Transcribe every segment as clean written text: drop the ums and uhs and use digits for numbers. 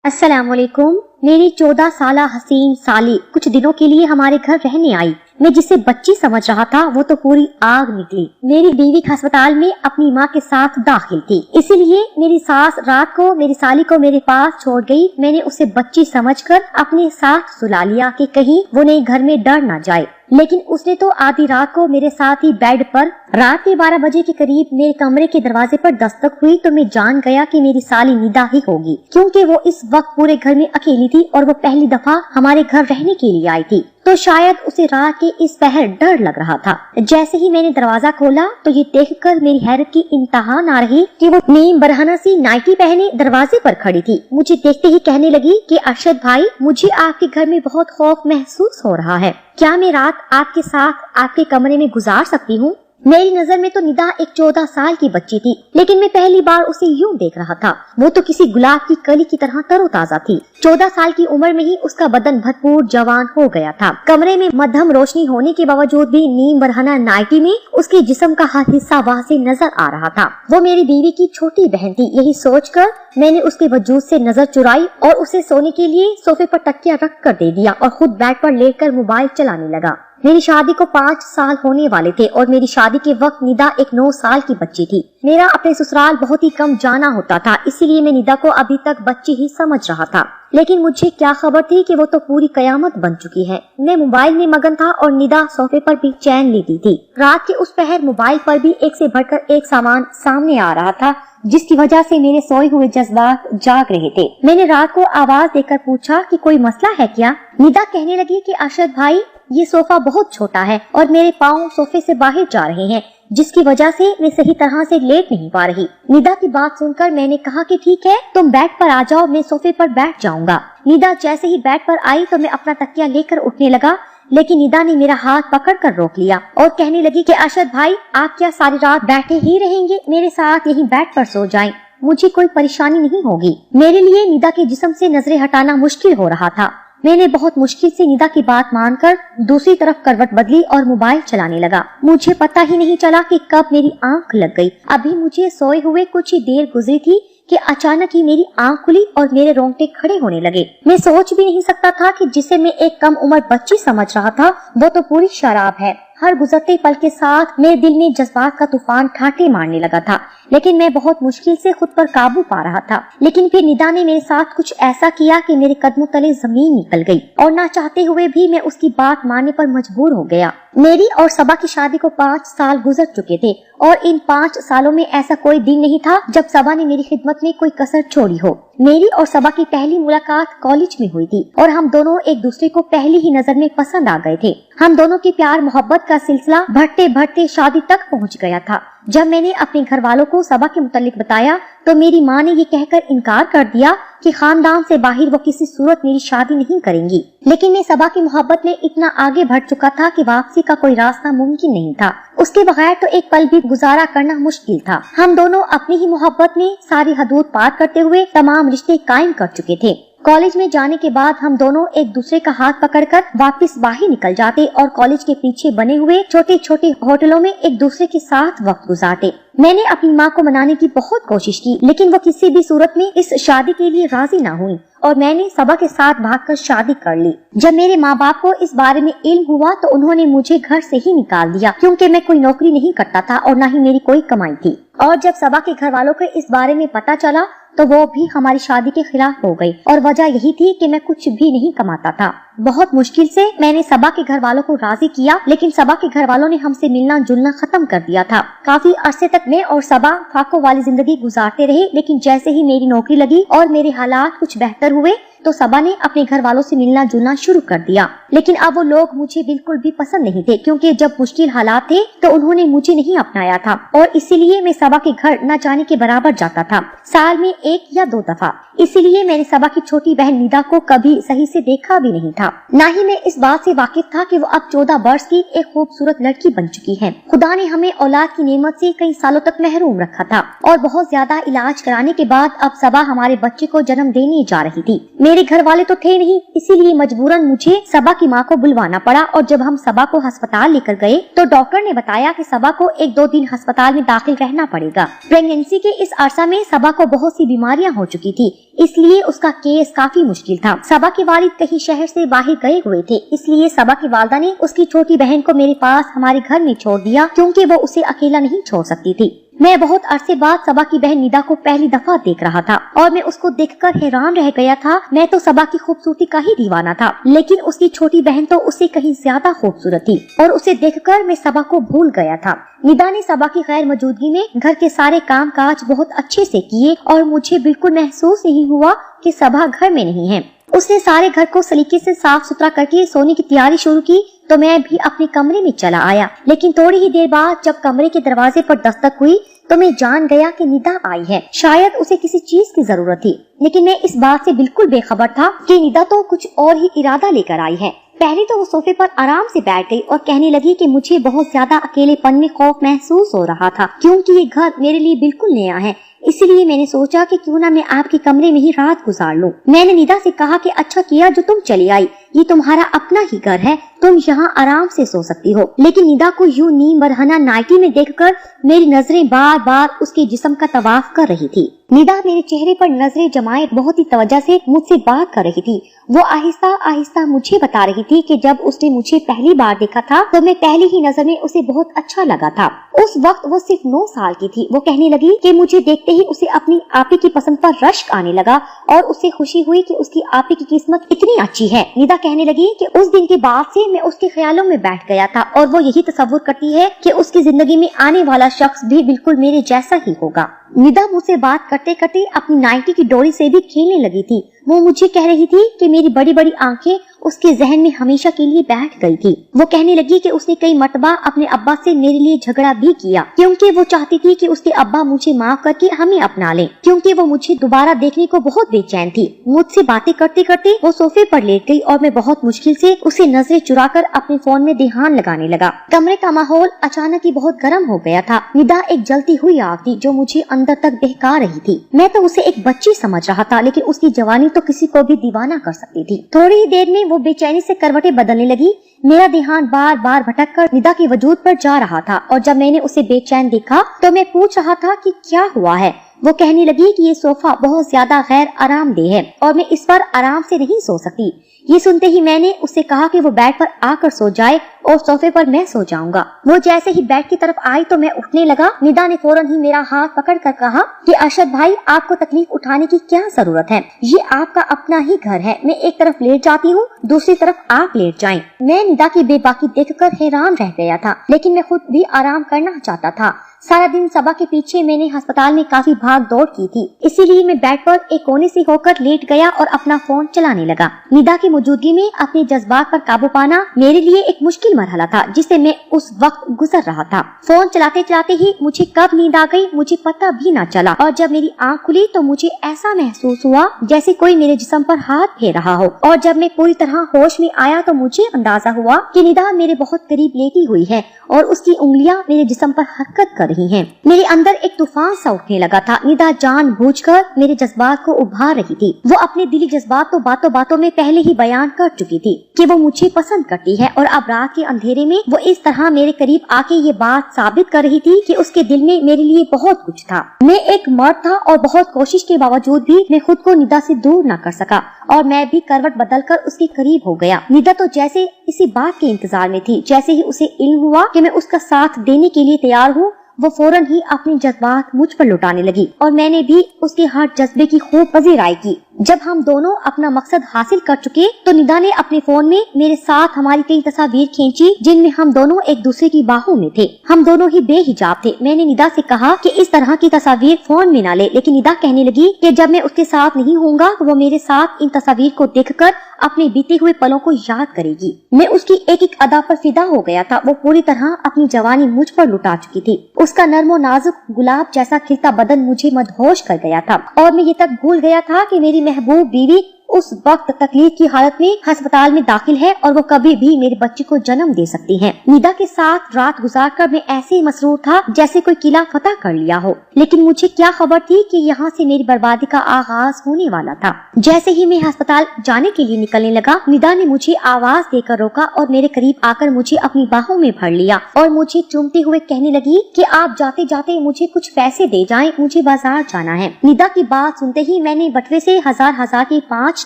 अस्सलाम वालेकुम। मेरी 14 साला हसीन साली कुछ दिनों के लिए हमारे घर रहने आई। मैं जिसे बच्ची समझ रहा था वो तो पूरी आग निकली। मेरी बीवी अस्पताल में अपनी माँ के साथ दाखिल थी, इसीलिए मेरी सास रात को मेरी साली को मेरे पास छोड़ गई। मैंने उसे बच्ची समझकर अपने साथ सुला लिया कि कहीं वो नए घर में डर ना जाए, लेकिन उसने तो आधी रात को मेरे साथ ही बेड पर रात के 12 बजे के करीब मेरे कमरे के दरवाजे पर दस्तक हुई तो मैं जान गया कि मेरी साली निदा ही होगी, क्योंकि वो इस वक्त पूरे घर में अकेली थी और वो पहली दफा हमारे घर रहने के लिए आई थी, तो शायद उसे रात के इस पहर डर लग रहा था। जैसे ही मैंने दरवाजा खोला तो ये देखकर मेरी हैरत की इंतहा ना रही कि वो नीम बरहना सी नाइटी पहने दरवाजे पर खड़ी थी। मुझे देखते ही कहने लगी कि अरशद भाई, मुझे आपके घर में बहुत खौफ महसूस हो रहा है, क्या मैं रात आपके साथ आपके कमरे में गुजार सकती हूँ? मेरी नजर में तो निदा एक 14 साल की बच्ची थी, लेकिन मैं पहली बार उसे यूं देख रहा था। वो तो किसी गुलाब की कली की तरह तरोताजा थी। 14 साल की उम्र में ही उसका बदन भरपूर जवान हो गया था। कमरे में मध्यम रोशनी होने के बावजूद भी नीम बरहना नाइटी में उसके जिस्म का हर हिस्सा वाज़ेह नजर आ रहा था। वो मेरी बीवी की छोटी बहन थी। यही सोचकर मैंने उसके वजूद से नजर चुराई और उसे सोने के लिए सोफे पर तकिया रख कर दे दिया और खुद बेड पर लेटकर मोबाइल चलाने लगा। मेरी शादी को 5 साल होने वाले थे और मेरी शादी के वक्त निदा एक 9 साल की बच्ची थी। मेरा अपने ससुराल बहुत ही कम जाना होता था, इसीलिए मैं निदा को अभी तक बच्ची ही समझ रहा था। लेकिन मुझे क्या खबर थी कि वो तो पूरी कयामत बन चुकी है। मैं मोबाइल में मगन था और निदा सोफे पर भी चैन लेती थी। रात के उस पहर मोबाइल पर भी एक से बढ़कर एक सामान सामने आ रहा था, जिसकी वजह से मेरे सोए हुए जज्बात जाग रहे थे। मैंने रात को आवाज देकर पूछा कि कोई मसला है क्या? निदा कहने लगी कि अरशद भाई, ये सोफा बहुत छोटा है और मेरे पाँव सोफे से बाहर जा रहे हैं, जिसकी वजह से मैं सही तरह से लेट नहीं पा रही। निदा की बात सुनकर मैंने कहा कि ठीक है, तुम बेड पर आ जाओ, मैं सोफे पर बैठ जाऊंगा। निदा जैसे ही बेड पर आई तो मैं अपना तकिया लेकर उठने लगा, लेकिन निदा ने मेरा हाथ पकड़कर रोक लिया और कहने लगी कि अरशद भाई, आप क्या सारी रात बैठे ही रहेंगे? मेरे साथ यहीं बेड पर सो जाएं, मुझे कोई परेशानी नहीं होगी। मेरे लिए निदा के जिस्म से नजरें हटाना मुश्किल हो रहा था। मैंने बहुत मुश्किल से निदा की बात मानकर दूसरी तरफ करवट बदली और मोबाइल चलाने लगा। मुझे पता ही नहीं चला कि कब मेरी आंख लग गई। अभी मुझे सोए हुए कुछ ही देर गुजरी थी कि अचानक ही मेरी आंख खुली और मेरे रोंगटे खड़े होने लगे। मैं सोच भी नहीं सकता था कि जिसे मैं एक कम उम्र बच्ची समझ रहा था वो तो पूरी शराब है। हर गुजरते पल के साथ मेरे दिल में जज्बात का तूफान ठाटे मारने लगा था, लेकिन मैं बहुत मुश्किल से खुद पर काबू पा रहा था। लेकिन फिर निदा ने मेरे साथ कुछ ऐसा किया कि मेरे कदमों तले जमीन निकल गई और ना चाहते हुए भी मैं उसकी बात मानने पर मजबूर हो गया। मेरी और सबा की शादी को 5 साल गुजर चुके थे और इन 5 सालों में ऐसा कोई दिन नहीं था जब सबा ने मेरी खिदमत में कोई कसर छोड़ी हो। मेरी और सबा की पहली मुलाकात कॉलेज में हुई थी और हम दोनों एक दूसरे को पहली ही नजर में पसंद आ गए थे। हम दोनों की प्यार मोहब्बत का सिलसिला बढ़ते बढ़ते शादी तक पहुंच गया था। जब मैंने अपने घर वालों को सबा के मुतालिक बताया तो मेरी माँ ने ये कहकर इनकार कर दिया कि खानदान से बाहर वो किसी सूरत मेरी शादी नहीं करेंगी। लेकिन मैं सबा की मोहब्बत में इतना आगे बढ़ चुका था कि वापसी का कोई रास्ता मुमकिन नहीं था। उसके बगैर तो एक पल भी गुजारा करना मुश्किल था। हम दोनों अपनी ही मोहब्बत में सारी हदूद पार करते हुए तमाम रिश्ते कायम कर चुके थे। कॉलेज में जाने के बाद हम दोनों एक दूसरे का हाथ पकड़कर वापस बाहर निकल जाते और कॉलेज के पीछे बने हुए छोटे छोटे होटलों में एक दूसरे के साथ वक्त गुजारते। मैंने अपनी माँ को मनाने की बहुत कोशिश की, लेकिन वो किसी भी सूरत में इस शादी के लिए राजी ना हुई और मैंने सबा के साथ भागकर शादी कर ली। जब मेरे माँ बाप को इस बारे में इल्म हुआ तो उन्होंने मुझे घर से ही निकाल दिया, क्योंकि मैं कोई नौकरी नहीं करता था और न ही मेरी कोई कमाई थी। और जब सबा के घर वालों को इस बारे में पता चला तो वो भी हमारी शादी के खिलाफ हो गई और वजह यही थी कि मैं कुछ भी नहीं कमाता था। बहुत मुश्किल से मैंने सबा के घर वालों को राजी किया, लेकिन सबा के घर वालों ने हमसे मिलना जुलना खत्म कर दिया था। काफी अरसे तक मैं और सबा फाकों वाली जिंदगी गुजारते रहे, लेकिन जैसे ही मेरी नौकरी लगी और मेरे हालात कुछ बेहतर हुए तो सबा ने अपने घर वालों से मिलना जुलना शुरू कर दिया। लेकिन अब वो लोग मुझे बिल्कुल भी पसंद नहीं थे, क्योंकि जब मुश्किल हालात थे तो उन्होंने मुझे नहीं अपनाया था और इसीलिए मैं सबा के घर न जाने के बराबर जाता था, साल में 1 या 2 दफा। इसीलिए मैंने सबा की छोटी बहन निदा को कभी सही से देखा भी नहीं था। था, न ही मैं इस बात से वाकिफ था कि वो अब 14 वर्ष की एक खूबसूरत लड़की बन चुकी है। खुदा ने हमें औलाद की नेमत से कई सालों तक महरूम रखा था और बहुत ज्यादा इलाज कराने के बाद अब सबा हमारे बच्चे को जन्म देने जा रही थी। मेरे घर वाले तो थे नहीं, इसीलिए मजबूरन मुझे सबा की माँ को बुलवाना पड़ा और जब हम सबा को अस्पताल लेकर गए तो डॉक्टर ने बताया कि सबा को 1-2 दिन अस्पताल में दाखिल रहना पड़ेगा। प्रेगनेंसी के इस अरसा में सबा को बहुत सी बीमारियां हो चुकी थी, इसलिए उसका केस काफी मुश्किल था। सबा के वालिद कहीं शहर से बाहर गए हुए थे, इसलिए सबा की वालिदा ने उसकी छोटी बहन को मेरे पास हमारे घर में छोड़ दिया क्योंकि वो उसे अकेला नहीं छोड़ सकती थी। मैं बहुत अरसे बाद सबा की बहन निदा को पहली दफा देख रहा था और मैं उसको देखकर हैरान रह गया था। मैं तो सबा की खूबसूरती का ही दीवाना था, लेकिन उसकी छोटी बहन तो उससे कहीं ज्यादा खूबसूरत थी और उसे देखकर मैं सबा को भूल गया था। निदा ने सबा की गैर मौजूदगी में घर के सारे काम काज बहुत अच्छे से किए और मुझे बिल्कुल महसूस नहीं हुआ कि सबा घर में नहीं है। उसने सारे घर को सलीके से साफ सुथरा करके सोने की तैयारी शुरू की तो मैं भी अपने कमरे में चला आया, लेकिन थोड़ी ही देर बाद जब कमरे के दरवाजे पर दस्तक हुई तो मैं जान गया कि निदा आई है। शायद उसे किसी चीज की जरूरत थी, लेकिन मैं इस बात से बिल्कुल बेखबर था कि निदा तो कुछ और ही इरादा लेकर आई है। पहले तो वो सोफे पर आराम से बैठ गई और कहने लगी कि मुझे बहुत ज्यादा अकेलेपन में खौफ महसूस हो रहा था क्योंकि ये घर मेरे लिए बिल्कुल नया है, इसलिए मैंने सोचा कि क्यों ना मैं आपके कमरे में ही रात गुजार लूं। मैंने निदा से कहा कि अच्छा किया जो तुम चली आई, ये तुम्हारा अपना ही घर है, तुम यहाँ आराम से सो सकती हो। लेकिन निदा को यूं नीम बरहना नाइटी में देखकर मेरी नजरें बार बार उसके जिस्म का तवाफ कर रही थी। निदा मेरे चेहरे पर नजरें जमाए बहुत ही तवज्जो से मुझसे बात कर रही थी। वो आहिस्ता आहिस्ता मुझे बता रही थी कि जब उसने मुझे पहली बार देखा था तो मैं पहली ही नजर में उसे बहुत अच्छा लगा था। उस वक्त वो सिर्फ 9 साल की थी। वो कहने लगी कि मुझे देखते ही उसे अपनी आपी की पसंद पर रश्क आने लगा और उसे खुशी हुई कि उसकी आपी की किस्मत इतनी अच्छी है। निदा कहने लगी कि उस दिन के बाद से मैं उसके ख्यालों में बैठ गया था और वो यही तसव्वुर करती है कि उसकी जिंदगी में आने वाला शख्स भी बिल्कुल मेरे जैसा ही होगा। निदा मुझसे बात करते करते अपनी नाइटी की डोरी से भी खेलने लगी थी। वो मुझे कह रही थी कि मेरी बड़ी बड़ी आंखें उसके जहन में हमेशा के लिए बैठ गई थी। वो कहने लगी कि उसने कई मर्तबा अपने अब्बा से मेरे लिए झगड़ा भी किया क्योंकि वो चाहती थी कि उसके अब्बा मुझे माफ करके हमें अपना लें, क्योंकि वो मुझे दोबारा देखने को बहुत बेचैन थी। मुझसे बातें करते करते वो सोफे पर लेट गई और मैं बहुत मुश्किल से उसे नजरें चुराकर अपने फोन में ध्यान लगाने लगा। कमरे का माहौल अचानक ही बहुत गर्म हो गया था। निदा एक जलती हुई आग थी जो मुझे अंदर तक बहका रही थी। मैं तो उसे एक बच्ची समझ रहा था, लेकिन उसकी जवानी तो किसी को भी दीवाना कर सकती थी। थोड़ी ही देर में वो बेचैनी से करवटें बदलने लगी। मेरा ध्यान बार बार भटक कर निदा के वजूद पर जा रहा था और जब मैंने उसे बेचैन देखा तो मैं पूछ रहा था कि क्या हुआ है। वो कहने लगी कि ये सोफा बहुत ज्यादा गैर आरामदेह है और मैं इस पर आराम से नहीं सो सकती। ये सुनते ही मैंने उससे कहा कि वो बेड पर आकर सो जाए और सोफे पर मैं सो जाऊंगा। वो जैसे ही बेड की तरफ आई तो मैं उठने लगा। निदा ने फौरन ही मेरा हाथ पकड़कर कहा कि अरशद भाई, आपको तकलीफ उठाने की क्या जरूरत है, ये आपका अपना ही घर है। मैं एक तरफ लेट जाती हूँ, दूसरी तरफ आप लेट जाएं। मैं निदा की बेबाकी देखकर हैरान रह गया था, लेकिन मैं खुद भी आराम करना चाहता था। सारा दिन सबा के पीछे मैंने अस्पताल में काफी भाग दौड़ की थी, इसीलिए मैं बेड पर एक कोने से होकर लेट गया और अपना फोन चलाने लगा। निदा की मौजूदगी में अपने जज्बात पर काबू पाना मेरे लिए एक मुश्किल मरहला था जिससे मैं उस वक्त गुजर रहा था। फोन चलाते चलाते ही मुझे कब नींद आ गई मुझे पता भी न चला और जब मेरी आँख खुली तो मुझे ऐसा महसूस हुआ जैसे कोई मेरे जिस्म पर हाथ फेर रहा हो और जब मैं पूरी तरह होश में आया तो मुझे अंदाजा हुआ कि निदा मेरे बहुत करीब लेटी हुई है और उसकी उंगलियां मेरे जिस्म पर हरकत कर रही हैं। मेरे अंदर एक तूफान सा उठने लगा था। निदा जानबूझकर मेरे जज्बात को उभार रही थी। वो अपने दिली जज्बात तो बातों बातों में पहले ही बयान कर चुकी थी कि वो मुझे पसंद करती है और अब रात के अंधेरे में वो इस तरह मेरे करीब आके ये बात साबित कर रही थी कि उसके दिल में मेरे लिए बहुत कुछ था। मैं एक मर्द था और बहुत कोशिश के बावजूद भी मैं खुद को निदा से दूर न कर सका और मैं भी करवट बदलकर उसके करीब हो गया। निदा तो जैसे इसी बात के इंतजार में थी। जैसे ही उसे इल्म हुआ कि मैं उसका साथ देने के लिए तैयार हूँ, वो फौरन ही अपने जज्बात मुझ पर लुटाने लगी और मैंने भी उसके हर जज्बे की खूब पजीराई की। जब हम दोनों अपना मकसद हासिल कर चुके तो निदा ने अपने फोन में मेरे साथ हमारी कई तस्वीर खींची जिनमें हम दोनों एक दूसरे की बाहों में थे। हम दोनों ही बेहिजाब थे। मैंने निदा से कहा कि इस तरह की तस्वीर फोन में ना ले, लेकिन निदा कहने लगी कि जब मैं उसके साथ नहीं होऊंगा तो वो मेरे साथ इन तस्वीर को देखकर अपने बीते हुए पलों को याद करेगी। मैं उसकी एक एक अदा पर फिदा हो गया था। वो पूरी तरह अपनी जवानी मुझ पर लुटा चुकी थी। उसका नर्मो नाजुक गुलाब जैसा खिलता बदन मुझे मदहोश कर गया था और मैं ये तक भूल गया था कि मेरी महबूब बीवी उस वक्त तकलीफ की हालत में अस्पताल में दाखिल है और वो कभी भी मेरे बच्चे को जन्म दे सकती है। निदा के साथ रात गुजारकर मैं ऐसे ही मसरूर था जैसे कोई किला फतह कर लिया हो, लेकिन मुझे क्या खबर थी कि यहाँ से मेरी बर्बादी का आगाज होने वाला था। जैसे ही मैं अस्पताल जाने के लिए निकलने लगा, निदा ने मुझे आवाज देकर रोका और मेरे करीब आकर मुझे अपनी बाहों में भर लिया और मुझे चूमते हुए कहने लगी कि आप जाते जाते मुझे कुछ पैसे दे जाएं, मुझे बाजार जाना है। निदा की बात सुनते ही मैंने बटुए से हजार के 5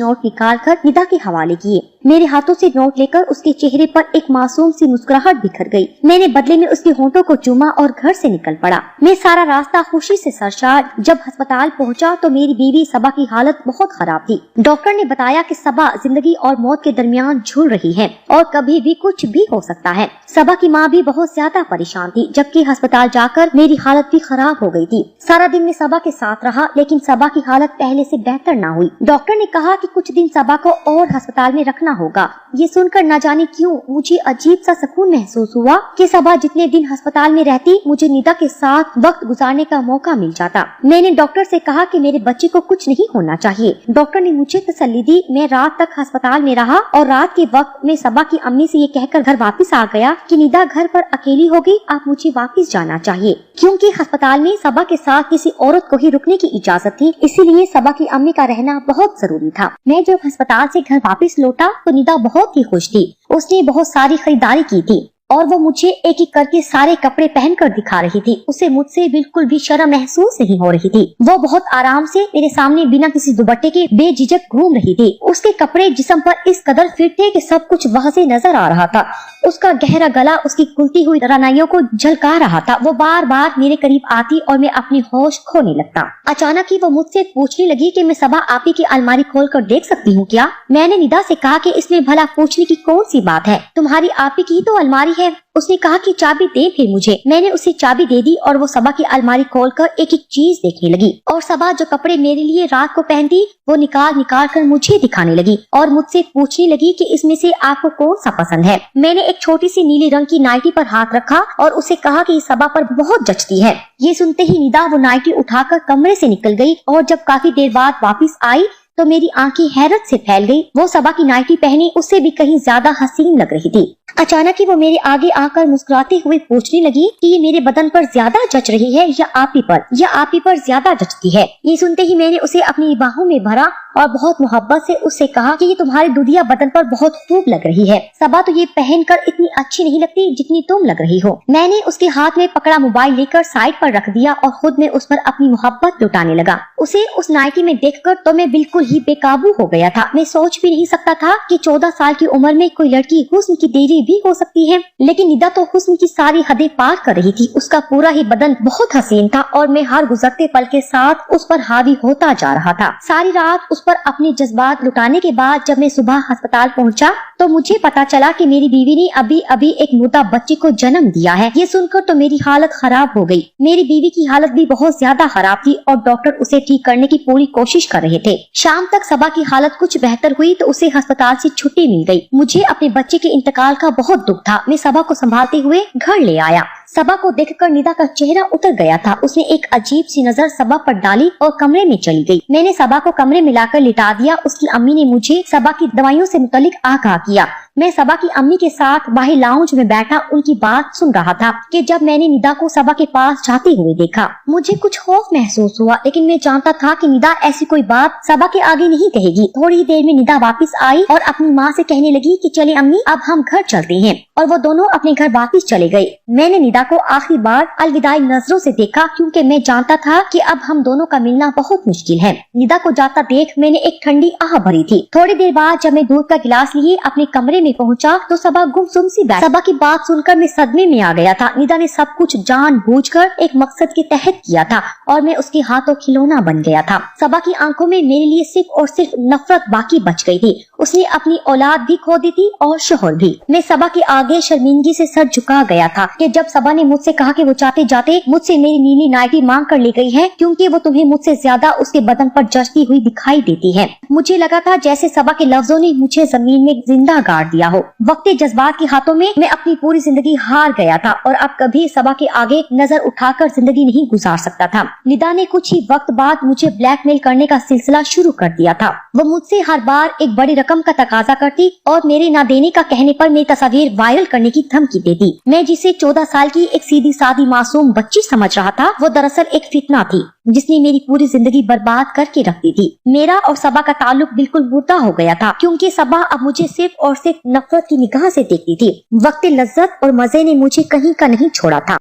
नोट निकालकर निदा के हवाले किए। मेरे हाथों से नोट लेकर उसके चेहरे पर एक मासूम सी मुस्कुराहट बिखर गई। मैंने बदले में उसके होंठों को चूमा और घर से निकल पड़ा। मैं सारा रास्ता खुशी से सरशार। जब अस्पताल पहुंचा तो मेरी बीवी सबा की हालत बहुत खराब थी। डॉक्टर ने बताया कि सबा जिंदगी और मौत के दरमियान झूल रही है और कभी भी कुछ भी हो सकता है। सबा की माँ भी बहुत ज्यादा परेशान थी, जबकि अस्पताल जाकर मेरी हालत भी खराब हो गई थी। सारा दिन मैं सबा के साथ रहा, लेकिन सबा की हालत पहले से बेहतर न हुई। डॉक्टर ने कहा कि कुछ दिन सबा को और अस्पताल में रखना होगा। ये सुनकर न जाने क्यों मुझे अजीब सा सुकून महसूस हुआ कि सबा जितने दिन अस्पताल में रहती, मुझे निदा के साथ वक्त गुजारने का मौका मिल जाता। मैंने डॉक्टर से कहा कि मेरे बच्चे को कुछ नहीं होना चाहिए। डॉक्टर ने मुझे तसल्ली दी। मैं रात तक अस्पताल में रहा और रात के वक्त में सबा की अम्मी से ये कहकर घर वापस आ गया कि निदा घर पर अकेली होगी, आप मुझे वापस जाना चाहिए। क्योंकि अस्पताल में सबा के साथ किसी औरत को ही रुकने की इजाजत थी, इसीलिए सबा की अम्मी का रहना बहुत जरूरी था। मैं जब अस्पताल से घर वापस लौटा तो निदा बहुत ही खुश थी। उसने बहुत सारी खरीदारी की थी और वो मुझे एक एक करके सारे कपड़े पहनकर दिखा रही थी। उसे मुझसे बिल्कुल भी शर्म महसूस नहीं हो रही थी। वो बहुत आराम से मेरे सामने बिना किसी दुपट्टे के बेझिझक घूम रही थी। उसके कपड़े जिस्म पर इस कदर फिट थे कि सब कुछ वाज़ेह नजर आ रहा था। उसका गहरा गला उसकी खुलती हुई रनाइयों को झलका रहा था। वो बार बार मेरे करीब आती और मैं अपनी होश खोने लगता। अचानक ही वो मुझसे पूछने लगी कि मैं सबा आपी की अलमारी खोल कर देख सकती हूँ क्या? मैंने निदा से कहा कि इसमें भला पूछने की कौन सी बात है, तुम्हारी आपी की तो अलमारी है। उसने कहा कि चाबी दे फिर मुझे। मैंने उसे चाबी दे दी और वो सबा की अलमारी खोलकर एक एक चीज देखने लगी और सबा जो कपड़े मेरे लिए रात को पहनती वो निकाल कर मुझे दिखाने लगी और मुझसे पूछने लगी कि इसमें से आपको कौन सा पसंद है। मैंने एक छोटी सी नीली रंग की नाइटी पर हाथ रखा और उसे कहा कि सबा पर बहुत जचती है। ये सुनते ही निदा वो नाइटी उठाकर कमरे से निकल गई और जब काफी देर बाद वापस आई तो मेरी आंखें हैरत से फैल गई। वो सबा की नाइटी पहनी उससे भी कहीं ज्यादा हसीन लग रही थी। अचानक ही वो मेरे आगे आकर मुस्कुराते हुए पूछने लगी कि ये मेरे बदन पर ज्यादा जच रही है या आपी पर ज्यादा जचती है। ये सुनते ही मैंने उसे अपनी बाहों में भरा और बहुत मोहब्बत से उससे कहा कि ये तुम्हारे दुधिया बदन पर बहुत खूब लग रही है। सबा तो ये पहनकर इतनी अच्छी नहीं लगती जितनी तुम लग रही हो। मैंने उसके हाथ में पकड़ा मोबाइल लेकर साइड पर रख दिया और खुद में उस पर अपनी मोहब्बत लुटाने लगा। उसे उस नाइटी में देखकर तो मैं बिल्कुल ही बेकाबू हो गया था। मैं सोच भी नहीं सकता था कि 14 साल की उम्र में कोई लड़की हुस्न की देवी भी हो सकती है। लेकिन निदा तो हुस्न की सारी हदें पार कर रही थी। उसका पूरा ही बदन बहुत हसीन था और मैं हर गुजरते पल के साथ उस पर हावी होता जा रहा था। सारी रात उस पर अपने जज्बात लुटाने के बाद जब मैं सुबह अस्पताल पहुंचा तो मुझे पता चला कि मेरी बीवी ने अभी एक मुर्दा बच्चे को जन्म दिया है। ये सुनकर तो मेरी हालत खराब हो गई। मेरी बीवी की हालत भी बहुत ज्यादा खराब थी और डॉक्टर उसे ठीक करने की पूरी कोशिश कर रहे थे। शाम तक सबा की हालत कुछ बेहतर हुई तो उसे अस्पताल से छुट्टी मिल गई। मुझे अपने बच्चे के इंतकाल का बहुत दुख था। मैं सबा को संभालते हुए घर ले आया। सबा को देखकर निदा का चेहरा उतर गया था। उसने एक अजीब सी नजर सबा पर डाली और कमरे में चली गई। मैंने सबा को कमरे में लाकर लिटा दिया। उसकी अम्मी ने मुझे सबा की दवाइयों से मुतालिक आगाह किया। मैं सबा की अम्मी के साथ बाहर लाउंज में बैठा उनकी बात सुन रहा था कि जब मैंने निदा को सबा के पास जाते हुए देखा मुझे कुछ खौफ महसूस हुआ, लेकिन मैं जानता था कि निदा ऐसी कोई बात सबा के आगे नहीं कहेगी। थोड़ी ही देर में निदा वापस आई और अपनी माँ से कहने लगी कि चले अम्मी अब हम घर चलते हैं, और वो दोनों अपने घर वापस चले गए। मैंने निदा को आखिरी बार अलविदाई नजरों से देखा क्योंकि मैं जानता था कि अब हम दोनों का मिलना बहुत मुश्किल है। निदा को जाता देख मैंने एक ठंडी आह भरी थी। थोड़ी देर बाद जब मैं दूध का गिलास लिए अपने कमरे में पहुंचा तो सबा गुमसुम सी बैठी। सबा की बात सुनकर मैं सदमे में आ गया था। निदा ने सब कुछ जानबूझकर एक मकसद के तहत किया था और मैं उसके हाथों खिलौना बन गया था। सबा की आंखों में मेरे लिए सिर्फ और सिर्फ नफरत बाकी बच गई थी। उसने अपनी औलाद भी खो दी थी और शोहर भी। मैं सबा के आगे शर्मिंदगी से सर झुका गया था कि जब सबा सबा ने मुझसे कहा कि वो जाते जाते मुझसे मेरी नीली नाइटी मांग कर ले गई है, क्योंकि वो तुम्हें मुझसे ज्यादा उसके बदन पर जचती हुई दिखाई देती है। मुझे लगा था जैसे सबा के लफ्जों ने मुझे जमीन में जिंदा गाड़ दिया हो। वक्ते जज्बात के हाथों में मैं अपनी पूरी जिंदगी हार गया था और अब कभी सबा के आगे नजर उठाकर जिंदगी नहीं गुजार सकता था। निदा ने कुछ ही वक्त बाद मुझे ब्लैकमेल करने का सिलसिला शुरू कर दिया था। वो मुझसे हर बार एक बड़ी रकम का तकाजा करती और मेरे ना देने का कहने पर मेरी तस्वीर वायरल करने की धमकी देती। मैं जिसे 14 साल की एक सीधी सादी मासूम बच्ची समझ रहा था, वो दरअसल एक फितना थी जिसने मेरी पूरी जिंदगी बर्बाद करके रख दी थी। मेरा और सबा का ताल्लुक बिल्कुल मुर्दा हो गया था, क्योंकि सबा अब मुझे सिर्फ और सिर्फ नफरत की निगाह से देखती थी। वक्त लज्जत और मजे ने मुझे कहीं का नहीं छोड़ा था।